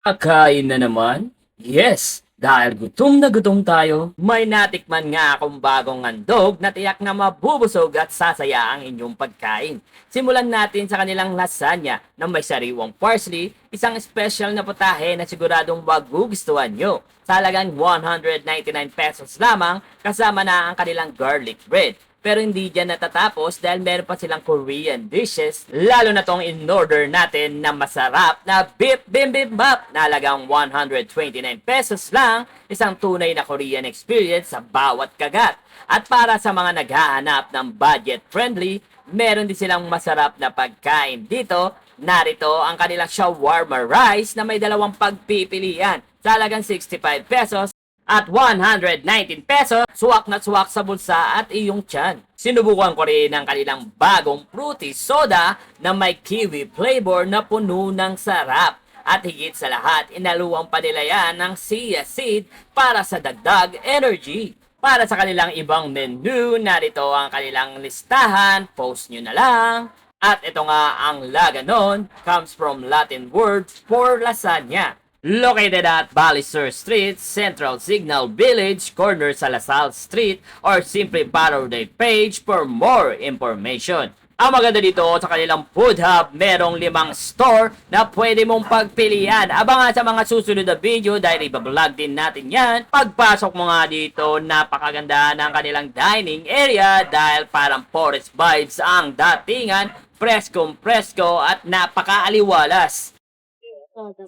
Kakain na naman? Yes! Dahil gutom na gutom tayo, may natikman nga akong bagong handog na tiyak na mabubusog at sasaya ang inyong pagkain. Simulan natin sa kanilang lasagna na may sariwang parsley, isang special na putahe na siguradong magugustuhan nyo. Sa halagang 199 pesos lamang, kasama na ang kanilang garlic bread. Pero hindi dyan natatapos dahil meron pa silang Korean dishes, lalo na tong in-order natin na masarap na beef bibimbap na halagang 129 pesos lang, isang tunay na Korean experience sa bawat kagat. At para sa mga naghahanap ng budget-friendly, meron din silang masarap na pagkain dito. Narito ang kanilang shawarma rice na may dalawang pagpipilian sa halagang 65 pesos at 119 pesos, suwak na suwak sa bulsa at iyong tiyan. Sinubukan ko rin ang kanilang bagong fruity soda na may kiwi flavor na puno ng sarap. At higit sa lahat, inaluwang pa nila yan ng chia seed para sa dagdag energy. Para sa kanilang ibang menu, narito ang kanilang listahan, post nyo na lang. At ito nga ang laganon, comes from Latin word for lasagna. Located at Balisur Street, Central Signal Village, corner sa Lasal Street, or simply follow their page for more information. Ang maganda dito sa kanilang food hub, merong 5 store na pwede mong pagpilian. Abangan sa mga susunod na video dahil ibablog din natin yan. Pagpasok mo nga dito, napakaganda ng kanilang dining area dahil parang forest vibes ang datingan, preskong presko at napakaaliwalas.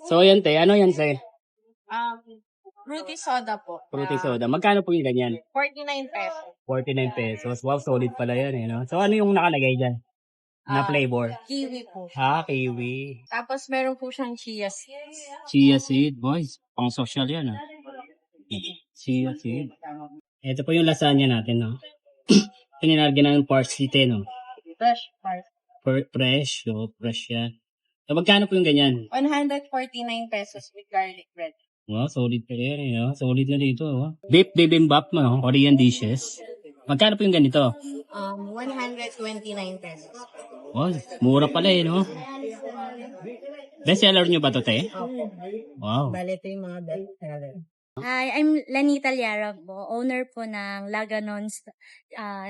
So yan te, ano yan te? Um, Fruity soda po. Fruity soda. Magkano po yung ganyan? 49 pesos. 49 pesos. Wow, solid pala yan eh, no? So ano yung nakalagay dyan? Na flavor? Kiwi po. Kiwi. Tapos meron po siyang chia seeds. Chia seed, boys. Pang social yan, Chia seed. Ito po yung lasagna natin, no? Pinilagyan ng parsley, no? Fresh part. Fresh, so fresh yan. So magkano po yung ganyan? 149 pesos with garlic bread. Wow, solid pa yan, no? Solid na dito, Beef bibimbap, no? Korean dishes. Magkano po yung ganito? 129 pesos. Oh, mura pala no? Best seller nyo ba to, te? Wow. Bale, ito yung mga best seller. Hi, I'm Lanita Liara po, owner po ng Laganon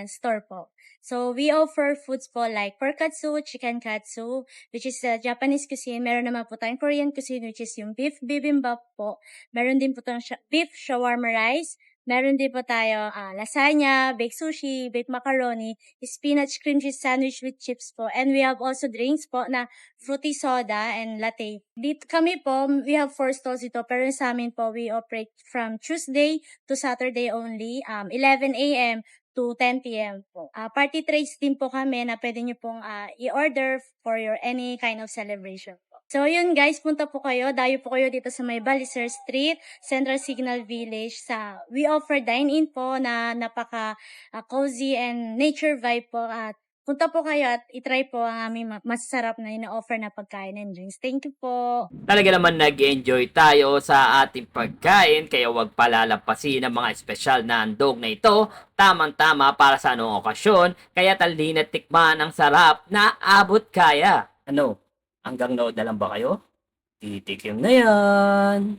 store po. So, we offer foods po like pork katsu, chicken katsu, which is Japanese cuisine. Meron naman po tayong Korean cuisine, which is yung beef bibimbap po. Meron din po tayong beef shawarma rice. Meron din po tayo lasagna, baked sushi, baked macaroni, spinach cream cheese sandwich with chips po. And we have also drinks po na fruity soda and latte. Dito kami po, we have 4 stalls dito. Pero sa amin po, we operate from Tuesday to Saturday only, 11 a.m. to 10 p.m. po. Party trays din po kami na pwede nyo pong i-order for your any kind of celebration po. So yun guys, punta po kayo, dayo po kayo dito sa may Balisur Street, Central Signal Village. We offer dine-in po na napaka cozy and nature vibe po. At punta po kayo at itry po ang aming masasarap na ina-offer na pagkain and drinks. Thank you po! Talaga naman nag-enjoy tayo sa ating pagkain kaya huwag palalampasin ang mga espesyal na handog na ito. Tamang-tama para sa anong okasyon kaya talhin at tikman ang sarap na abot kaya. Ano? Hanggang nood na lang ba kayo? Titikim na yan!